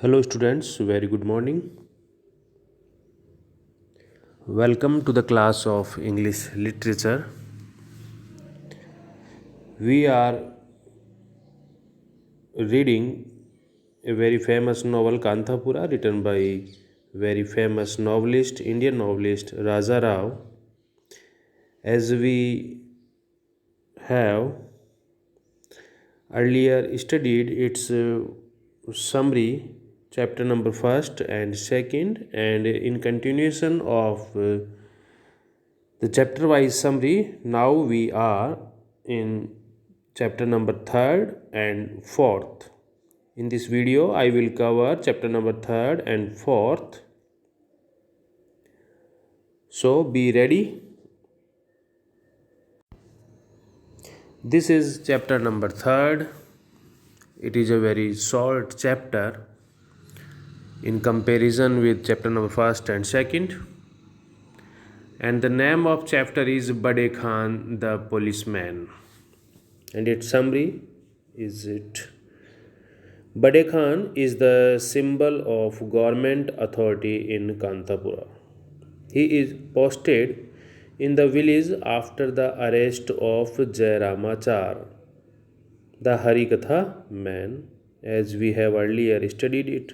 Hello, students. Very good morning. Welcome to the class of English Literature. We are reading a very famous novel, Kanthapura, written by very famous novelist, Indian novelist Raja Rao. As we have earlier studied its summary, chapter number first and second, and in continuation of the chapter wise summary, now we are in chapter number third and fourth. In this video, I will cover chapter number third and fourth. So be ready. This is chapter number third. It is a very short chapter in comparison with chapter number first and second. And the name of chapter is Bade Khan the policeman. And its summary is it. Bade Khan is the symbol of government authority in Kanthapura. He is posted in the village after the arrest of Jairamachar, the Harikatha man, as we have earlier studied it.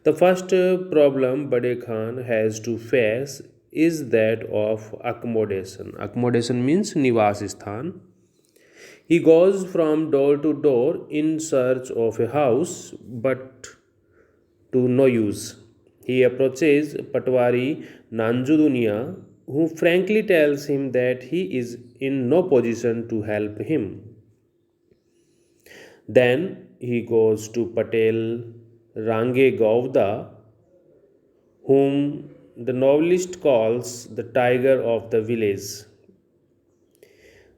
The first problem Bade Khan has to face is that of accommodation. Accommodation means Nivas Sthan. He goes from door to door in search of a house, but to no use. He approaches Patwari Nanjudunia, who frankly tells him that he is in no position to help him. Then he goes to Patel Range Govda, whom the novelist calls the tiger of the village.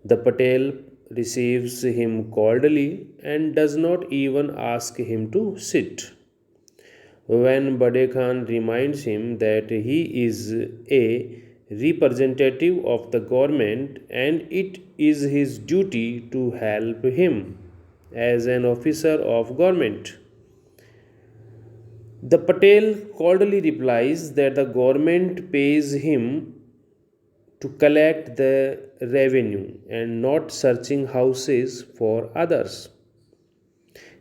The Patel receives him coldly and does not even ask him to sit. When Bade Khan reminds him that he is a representative of the government and it is his duty to help him as an officer of government. The Patel coldly replies that the government pays him to collect the revenue and not searching houses for others.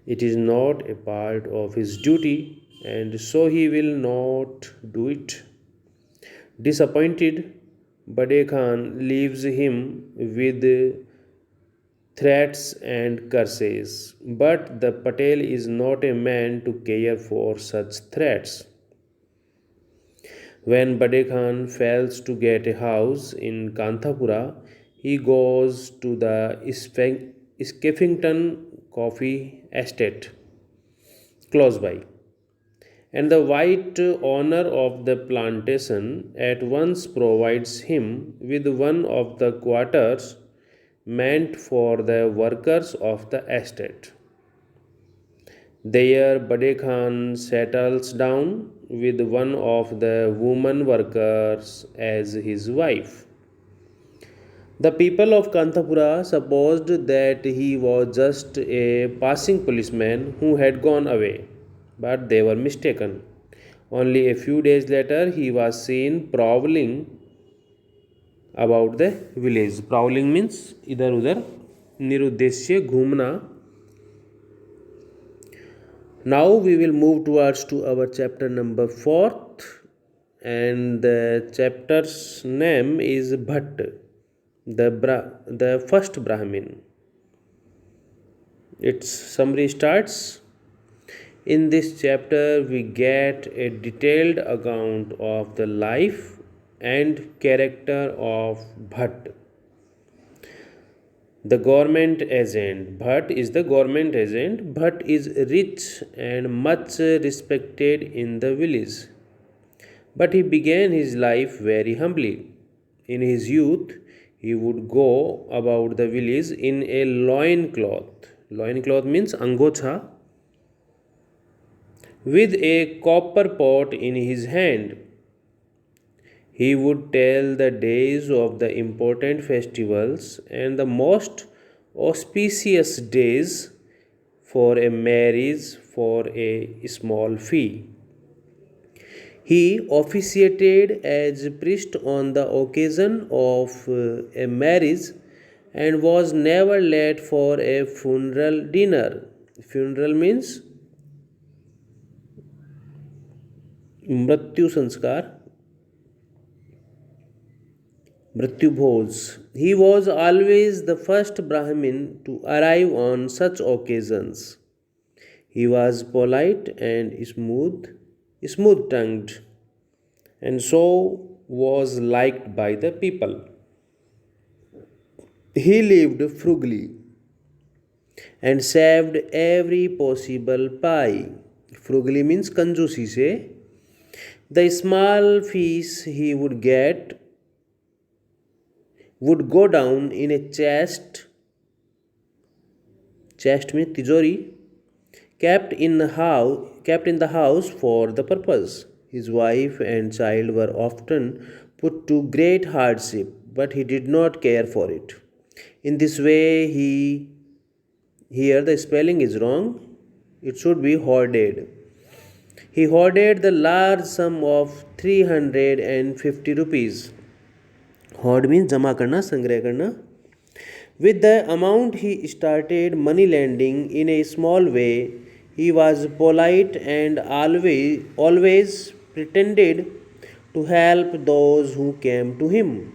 It is not a part of his duty, and so he will not do it. Disappointed, Bade Khan leaves him with threats and curses. But the Patel is not a man to care for such threats. When Bade Khan fails to get a house in Kanthapura, he goes to the Skeffington coffee estate close by. And the white owner of the plantation at once provides him with one of the quarters meant for the workers of the estate. There, Bade Khan settles down with one of the woman workers as his wife. The people of Kanthapura supposed that he was just a passing policeman who had gone away, but they were mistaken. Only a few days later, he was seen prowling about the village. Prowling means इधर उधर निरुद्देश्य घूमना. Now we will move towards to our chapter number fourth, and the chapter's name is Bhatt, the first Brahmin. Its summary starts. In this chapter, we get a detailed account of the life and character of Bhatt, the government agent. Bhatt is the government agent. Bhatt is rich and much respected in the village. But he began his life very humbly. In his youth, he would go about the village in a loin cloth. Loin cloth means angocha, with a copper pot in his hand. He would tell the days of the important festivals and the most auspicious days for a marriage for a small fee. He officiated as priest on the occasion of a marriage and was never late for a funeral dinner. Funeral means मृत्यु संस्कार, मृत्यु भोज. He was always the first Brahmin to arrive on such occasions. He was polite and smooth tongued, and so was liked by the people. He lived frugally and saved every possible pie. Frugally means कंजूसी से. The small fees he would get would go down in a chest में तिजोरी, kept in the house for the purpose. His wife and child were often put to great hardship, but he did not care for it. In this way, here the spelling is wrong. It should be hoarded. He hoarded the large sum of 350 rupees. Hoard means जमा करना, संग्रह करना. With the amount he started money lending in a small way. He was polite and always pretended to help those who came to him,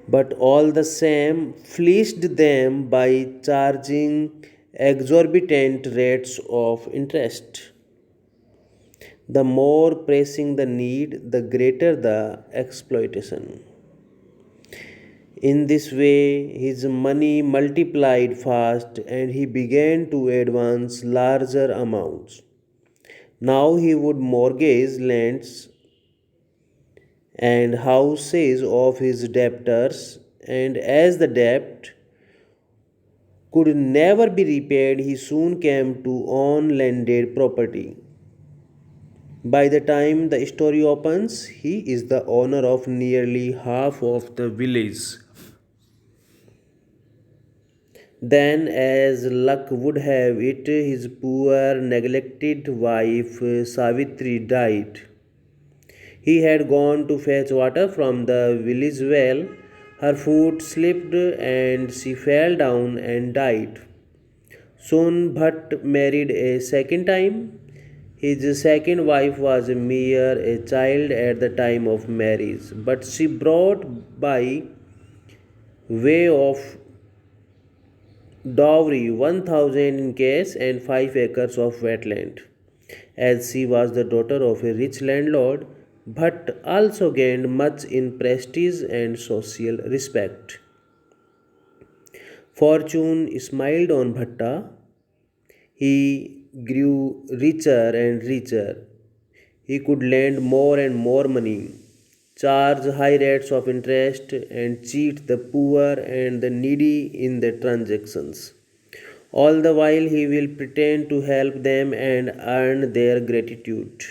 but all the same fleeced them by charging exorbitant rates of interest. The more pressing the need, the greater the exploitation. In this way, his money multiplied fast and he began to advance larger amounts. Now he would mortgage lands and houses of his debtors, and as the debt could never be repaid, he soon came to own landed property. By the time the story opens, he is the owner of nearly half of the village. Then, as luck would have it, his poor, neglected wife Savitri died. He had gone to fetch water from the village well. Her foot slipped and she fell down and died. Soon Bhatt married a second time. His second wife was a mere a child at the time of marriage, but she brought by way of dowry 1,000 in cash and 5 acres of wetland. As she was the daughter of a rich landlord, Bhatt also gained much in prestige and social respect. Fortune smiled on Bhatta. He grew richer and richer. He could lend more and more money, charge high rates of interest, and cheat the poor and the needy in the transactions. All the while, he will pretend to help them and earn their gratitude.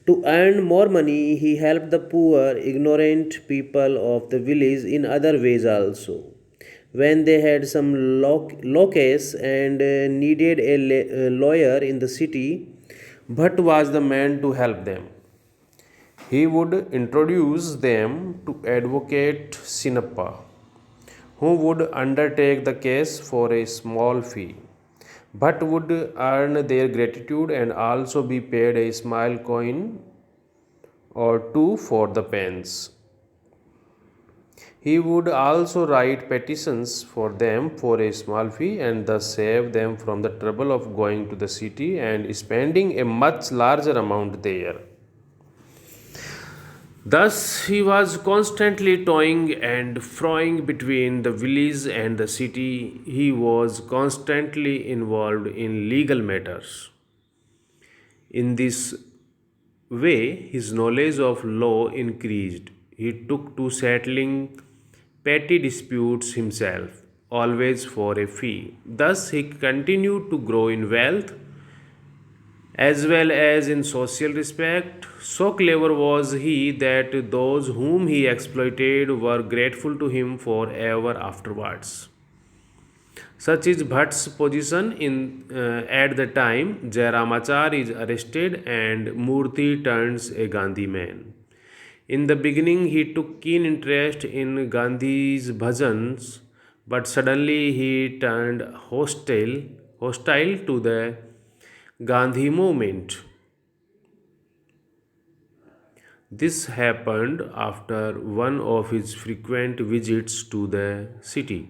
To earn more money, he helped the poor, ignorant people of the village in other ways also. When they had some case and needed a lawyer in the city, Bhatt was the man to help them. He would introduce them to Advocate Sinappa, who would undertake the case for a small fee. Bhatt would earn their gratitude and also be paid a small coin or two for the pens. He would also write petitions for them for a small fee and thus save them from the trouble of going to the city and spending a much larger amount there. Thus, he was constantly toing and froing between the village and the city. He was constantly involved in legal matters. In this way, his knowledge of law increased. He took to settling petty disputes himself, always for a fee. Thus, he continued to grow in wealth as well as in social respect. So clever was he that those whom he exploited were grateful to him forever afterwards. Such is Bhatt's position at the time. Jairamachar is arrested and Murthy turns a Gandhi man. In the beginning, he took keen interest in Gandhi's bhajans, but suddenly he turned hostile to the Gandhi movement. This happened after one of his frequent visits to the city.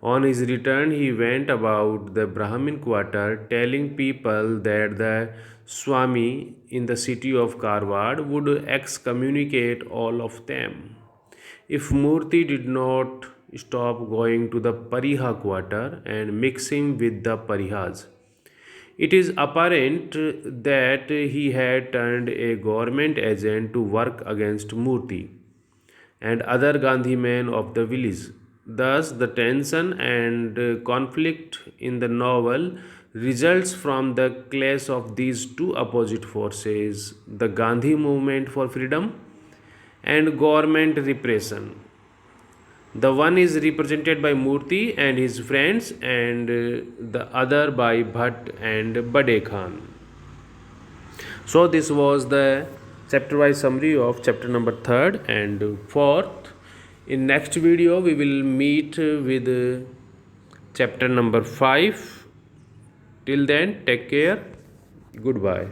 On his return, he went about the Brahmin quarter telling people that the Swami in the city of Karwad would excommunicate all of them. If Murthy did not stop going to the Pariha quarter and mixing with the Parihas, it is apparent that he had turned a government agent to work against Murthy and other Gandhi men of the village. Thus, the tension and conflict in the novel results from the clash of these two opposite forces, the Gandhi movement for freedom and government repression. The one is represented by Murthy and his friends, and the other by Bhatt and Bade Khan. So, this was the chapter wise summary of chapter number 3rd and 4th. In next video, we will meet with chapter number 5. Till then, take care. Goodbye.